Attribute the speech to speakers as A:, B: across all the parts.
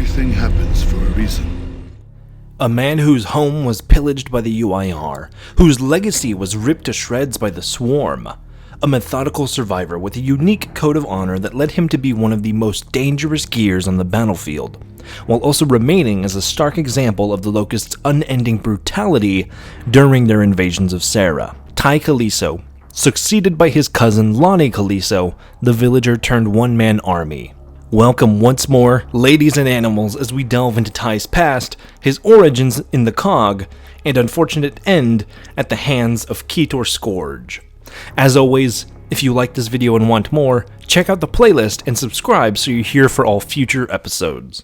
A: Everything happens for a reason.
B: A man whose home was pillaged by the UIR, whose legacy was ripped to shreds by the Swarm. A methodical survivor with a unique code of honor that led him to be one of the most dangerous gears on the battlefield, while also remaining as a stark example of the Locust's unending brutality during their invasions of Sarah. Tai Kaliso, succeeded by his cousin Lonnie Kaliso, the villager turned one-man army. Welcome once more, ladies and animals, as we delve into Tai's past, his origins in the COG, and unfortunate end at the hands of Ketor Scourge. As always, if you like this video and want more, check out the playlist and subscribe so you're here for all future episodes.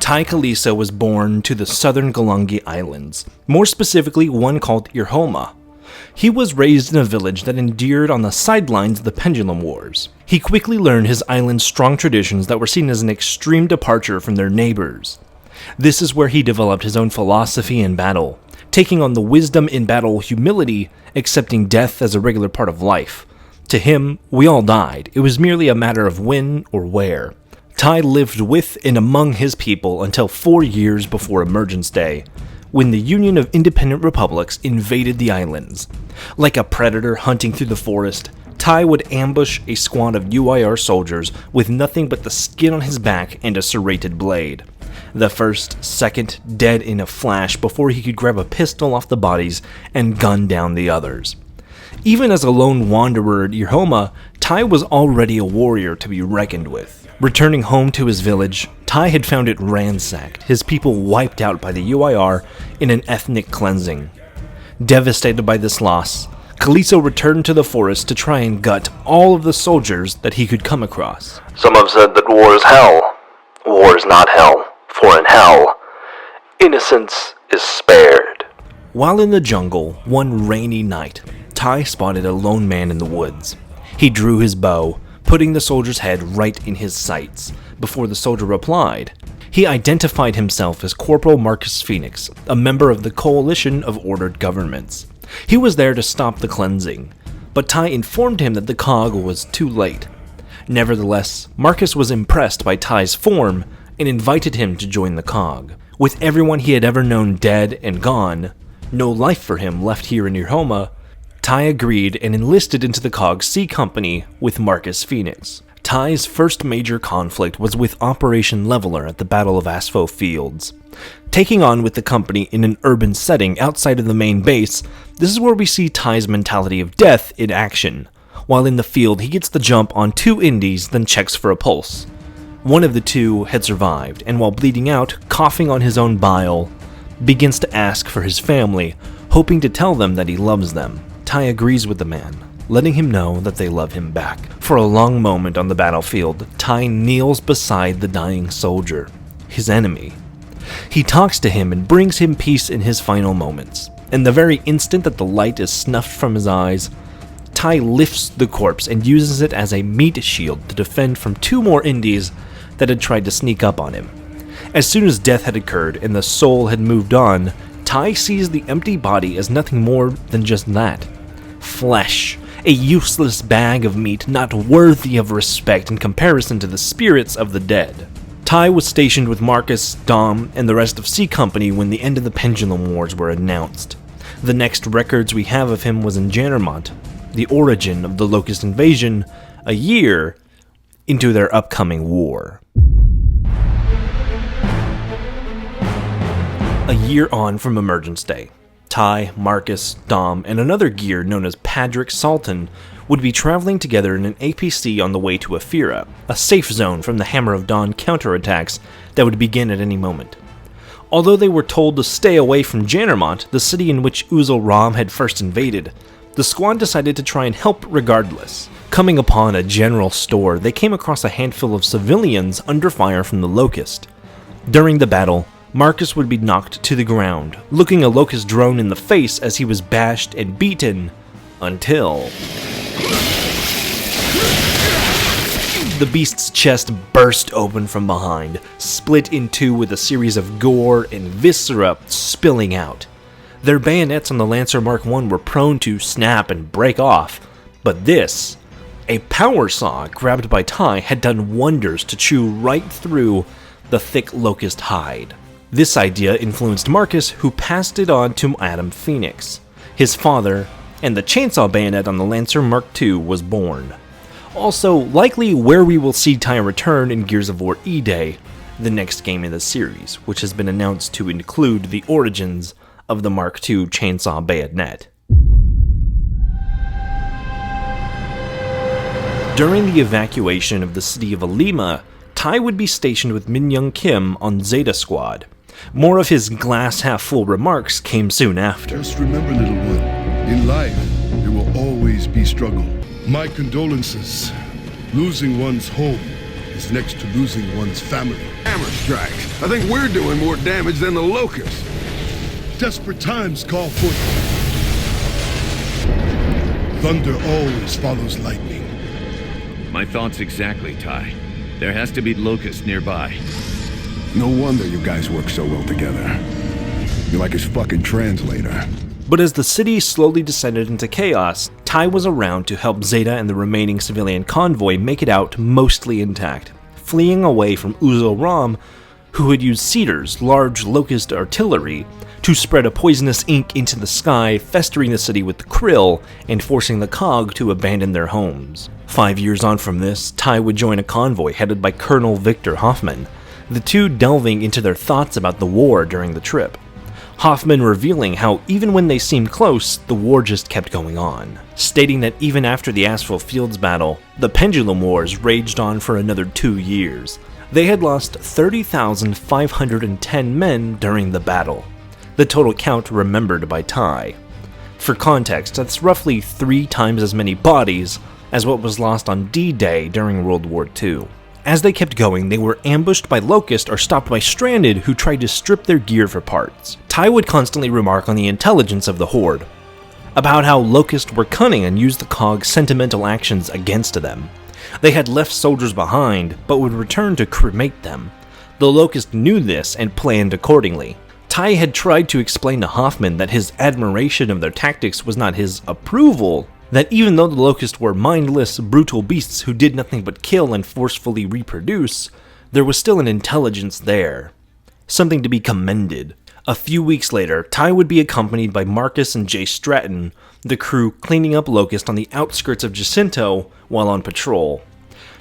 B: Tai Kaliso was born to the southern Galangi Islands, more specifically one called Irhoma. He was raised in a village that endured on the sidelines of the Pendulum Wars. He quickly learned his island's strong traditions that were seen as an extreme departure from their neighbors. This is where he developed his own philosophy in battle, taking on the wisdom in battle humility, accepting death as a regular part of life. To him, we all died. It was merely a matter of when or where. Tai lived with and among his people until 4 years before Emergence Day, when the Union of Independent Republics invaded the islands. Like a predator hunting through the forest, Tai would ambush a squad of UIR soldiers with nothing but the skin on his back and a serrated blade. The first, second, dead in a flash before he could grab a pistol off the bodies and gun down the others. Even as a lone wanderer at Irhoma, Tai was already a warrior to be reckoned with. Returning home to his village, Tai had found it ransacked, his people wiped out by the UIR in an ethnic cleansing. Devastated by this loss, Kaliso returned to the forest to try and gut all of the soldiers that he could come across.
C: Some have said that war is hell. War is not hell, for in hell, innocence is spared.
B: While in the jungle, one rainy night, Tai spotted a lone man in the woods. He drew his bow, putting the soldier's head right in his sights. Before the soldier replied, he identified himself as Corporal Marcus Phoenix, a member of the Coalition of Ordered Governments. He was there to stop the cleansing, but Tai informed him that the COG was too late. Nevertheless, Marcus was impressed by Tai's form and invited him to join the COG. With everyone he had ever known dead and gone, no life for him left here in Irhoma, Tai agreed and enlisted into the COG C Company with Marcus Phoenix. Tai's first major conflict was with Operation Leveler at the Battle of Aspho Fields. Taking on with the company in an urban setting outside of the main base, this is where we see Tai's mentality of death in action. While in the field, he gets the jump on 2 indies, then checks for a pulse. One of the 2 had survived, and while bleeding out, coughing on his own bile, begins to ask for his family, hoping to tell them that he loves them. Tai agrees with the man, letting him know that they love him back. For a long moment on the battlefield, Tai kneels beside the dying soldier, his enemy. He talks to him and brings him peace in his final moments. In the very instant that the light is snuffed from his eyes, Tai lifts the corpse and uses it as a meat shield to defend from 2 more indies that had tried to sneak up on him. As soon as death had occurred and the soul had moved on, Tai sees the empty body as nothing more than just that. Flesh, a useless bag of meat not worthy of respect in comparison to the spirits of the dead. Tai was stationed with Marcus, Dom, and the rest of C Company when the end of the Pendulum Wars were announced. The next records we have of him was in Jannermont, the origin of the Locust Invasion, a year into their upcoming war. A year on from Emergence Day, Tai, Marcus, Dom, and another gear known as Padric Sultan would be traveling together in an APC on the way to Aphira, a safe zone from the Hammer of Dawn counterattacks that would begin at any moment. Although they were told to stay away from Jannermont, the city in which Uzel Ram had first invaded, the squad decided to try and help regardless. Coming upon a general store, they came across a handful of civilians under fire from the Locust. During the battle, Marcus would be knocked to the ground, looking a Locust drone in the face as he was bashed and beaten, until the beast's chest burst open from behind, split in 2 with a series of gore and viscera spilling out. Their bayonets on the Lancer Mark I were prone to snap and break off, but this, A power saw grabbed by Tai had done wonders to chew right through the thick locust hide. This idea influenced Marcus, who passed it on to Adam Phoenix, his father, and the chainsaw bayonet on the Lancer Mark II was born. Also, likely where we will see Tai return in Gears of War E-Day, the next game in the series, which has been announced to include the origins of the Mark II chainsaw bayonet. During the evacuation of the city of Irhoma, Tai would be stationed with Min Young Kim on Zeta Squad. More of his glass-half-full remarks came soon after.
A: Just remember, little one, in life, there will always be struggle. My condolences. Losing one's home is next to losing one's family.
D: Hammer strikes. I think we're doing more damage than the Locust.
A: Desperate times call for it. Thunder always follows lightning.
E: My thoughts exactly, Tai. There has to be Locust nearby.
D: No wonder you guys work so well together. You're like his fucking translator.
B: But as the city slowly descended into chaos, Tai was around to help Zeta and the remaining civilian convoy make it out mostly intact, fleeing away from Uzo Ram, who had used Cedar's large Locust artillery to spread a poisonous ink into the sky, festering the city with the krill and forcing the COG to abandon their homes. 5 years on from this, Tai would join a convoy headed by Colonel Victor Hoffman, the two delving into their thoughts about the war during the trip. Hoffman revealing how even when they seemed close, the war just kept going on, stating that even after the Asphalt Fields battle, the Pendulum Wars raged on for another 2 years. They had lost 30,510 men during the battle, the total count remembered by Tai. For context, that's roughly 3 times as many bodies as what was lost on D-Day during World War II. As they kept going, they were ambushed by Locust or stopped by Stranded, who tried to strip their gear for parts. Tai would constantly remark on the intelligence of the Horde, about how Locust were cunning and used the COG's sentimental actions against them. They had left soldiers behind, but would return to cremate them. The Locust knew this and planned accordingly. Tai had tried to explain to Hoffman that his admiration of their tactics was not his approval, that even though the Locust were mindless, brutal beasts who did nothing but kill and forcefully reproduce, there was still an intelligence there. Something to be commended. A few weeks later, Tai would be accompanied by Marcus and Jay Stratton, the crew cleaning up Locust on the outskirts of Jacinto while on patrol.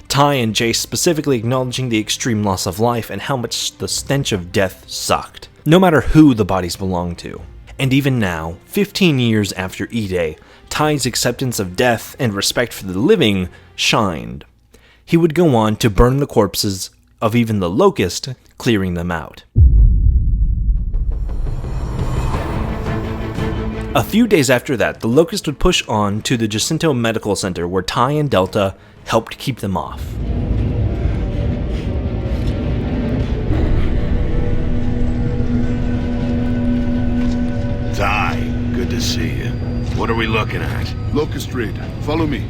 B: Tai and Jay specifically acknowledging the extreme loss of life and how much the stench of death sucked, no matter who the bodies belonged to. And even now, 15 years after E-Day, Tai's acceptance of death and respect for the living shined. He would go on to burn the corpses of even the Locust, clearing them out. A few days after that, the Locust would push on to the Jacinto Medical Center where Tai and Delta helped keep them off.
D: Tai, good to see you. What are we looking at?
A: Locust raid. Follow me.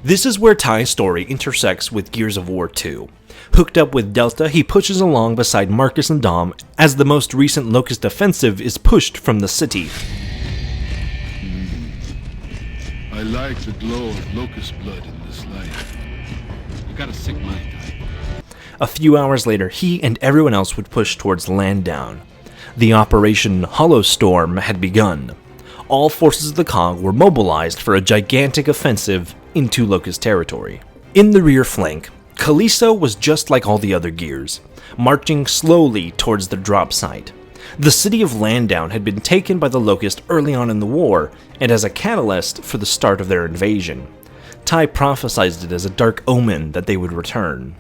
B: This is where Tai's story intersects with Gears of War 2. Hooked up with Delta, he pushes along beside Marcus and Dom as the most recent Locust offensive is pushed from the city.
A: I like the glow of Locust blood in this life.
F: You got a sick mind, Tai.
B: A few hours later, he and everyone else would push towards Landdown. The Operation Hollow Storm had begun. All forces of the COG were mobilized for a gigantic offensive into Locust territory. In the rear flank, Kaliso was just like all the other gears, marching slowly towards the drop site. The city of Landdown had been taken by the Locust early on in the war, and as a catalyst for the start of their invasion. Tai prophesized it as a dark omen that they would return.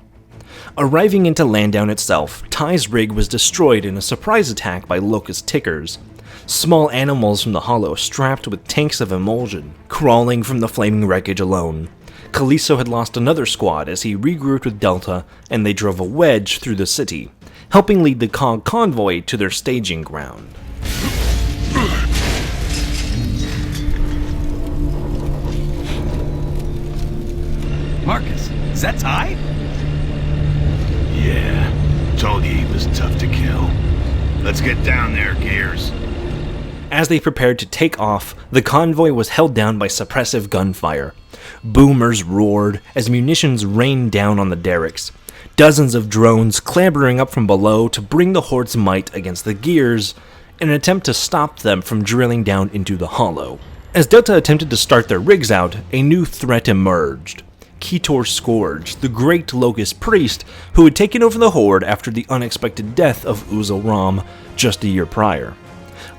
B: Arriving into Landdown itself, Tai's rig was destroyed in a surprise attack by Locust tickers, small animals from the hollow strapped with tanks of emulsion, crawling from the flaming wreckage alone. Kaliso had lost another squad as he regrouped with Delta, and they drove a wedge through the city, helping lead the COG convoy to their staging ground.
F: Marcus, is that Tai?
D: Yeah, told you he was tough to kill. Let's get down there, Gears.
B: As they prepared to take off, the convoy was held down by suppressive gunfire. Boomers roared as munitions rained down on the derricks. Dozens of drones clambering up from below to bring the horde's might against the gears in an attempt to stop them from drilling down into the hollow. As Delta attempted to start their rigs out, a new threat emerged. Ketor Scourge, the great Locust priest who had taken over the horde after the unexpected death of Uzel Ram just a year prior.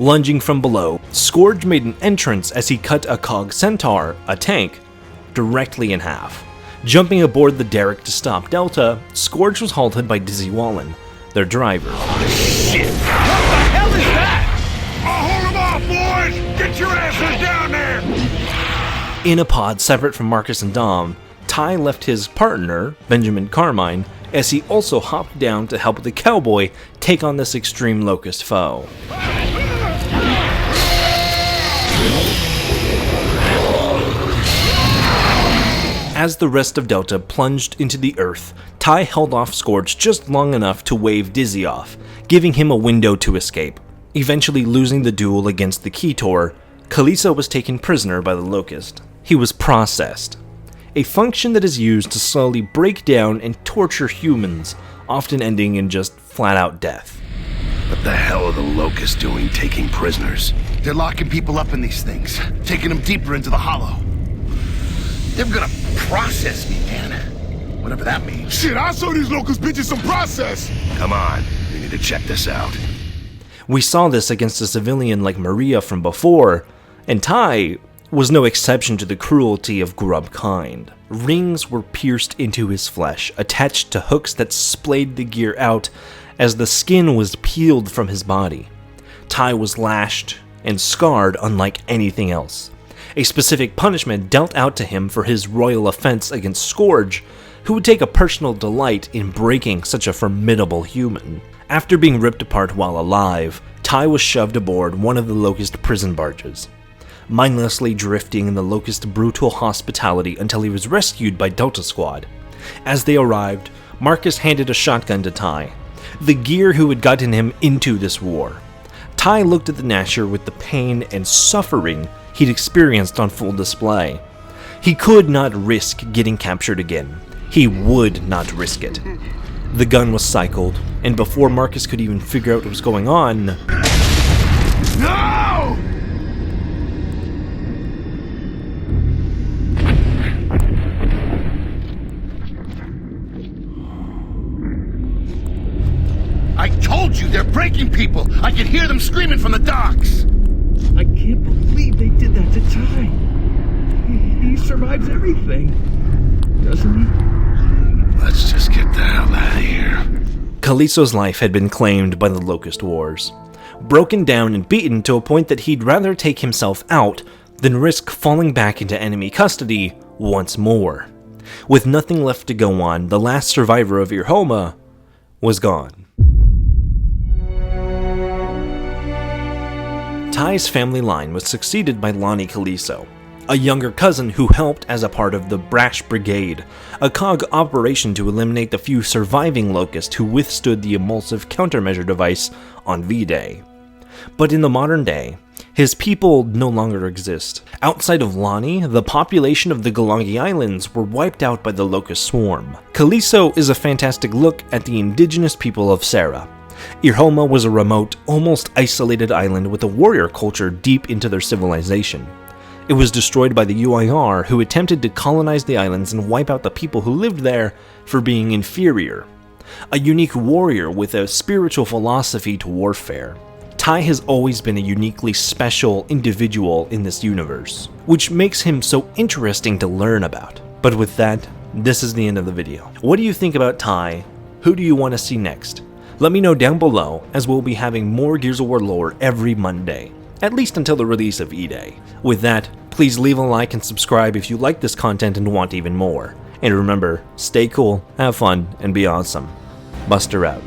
B: Lunging from below, Scourge made an entrance as he cut a COG Centaur, a tank, directly in half. Jumping aboard the derrick to stop Delta, Scourge was halted by Dizzy Wallen, their driver.
G: Shit! What the hell is that? Hold them off, boys! Get your asses down there!
B: In a pod separate from Marcus and Dom, Tai left his partner, Benjamin Carmine, as he also hopped down to help the cowboy take on this extreme Locust foe. As the rest of Delta plunged into the earth, Tai held off Scourge just long enough to wave Dizzy off, giving him a window to escape. Eventually losing the duel against the Ketor, Kaliso was taken prisoner by the Locust. He was processed, a function that is used to slowly break down and torture humans, often ending in just flat-out death.
D: What the hell are the Locusts doing taking prisoners?
H: They're locking people up in these things, taking them deeper into the hollow. They're gonna process me, man. Whatever that means.
A: Shit, I saw these Locust bitches some process!
D: Come on, we need to check this out.
B: We saw this against a civilian like Maria from before, and Tai was no exception to the cruelty of grub kind. Rings were pierced into his flesh, attached to hooks that splayed the gear out as the skin was peeled from his body. Tai was lashed and scarred unlike anything else. A specific punishment dealt out to him for his royal offense against Scourge, who would take a personal delight in breaking such a formidable human. After being ripped apart while alive, Tai was shoved aboard one of the Locust prison barges, mindlessly drifting in the Locust brutal hospitality until he was rescued by Delta Squad. As they arrived, Marcus handed a shotgun to Tai, the gear who had gotten him into this war. Tai looked at the Gnasher with the pain and suffering he'd experienced on full display. He could not risk getting captured again. He would not risk it. The gun was cycled, and before Marcus could even figure out what was going on...
G: No!
H: I told you they're breaking people! I could hear them screaming from the docks!
I: I can't believe they did that to Tai. He survives everything, doesn't he?
D: Let's just get the hell out of here.
B: Kaliso's life had been claimed by the Locust Wars. Broken down and beaten to a point that he'd rather take himself out than risk falling back into enemy custody once more. With nothing left to go on, the last survivor of Irhoma was gone. Tai's family line was succeeded by Lonnie Kaliso, a younger cousin who helped as a part of the Brash Brigade, a COG operation to eliminate the few surviving Locusts who withstood the emulsive countermeasure device on V-Day. But in the modern day, his people no longer exist. Outside of Lonnie, the population of the Galangi Islands were wiped out by the Locust Swarm. Kaliso is a fantastic look at the indigenous people of Sarah. Irhoma was a remote, almost isolated island with a warrior culture deep into their civilization. It was destroyed by the UIR, who attempted to colonize the islands and wipe out the people who lived there for being inferior. A unique warrior with a spiritual philosophy to warfare. Tai has always been a uniquely special individual in this universe, which makes him so interesting to learn about. But with that, this is the end of the video. What do you think about Tai? Who do you want to see next? Let me know down below, as we'll be having more Gears of War lore every Monday, at least until the release of E-Day. With that, please leave a like and subscribe if you like this content and want even more. And remember, stay cool, have fun, and be awesome. Buster out.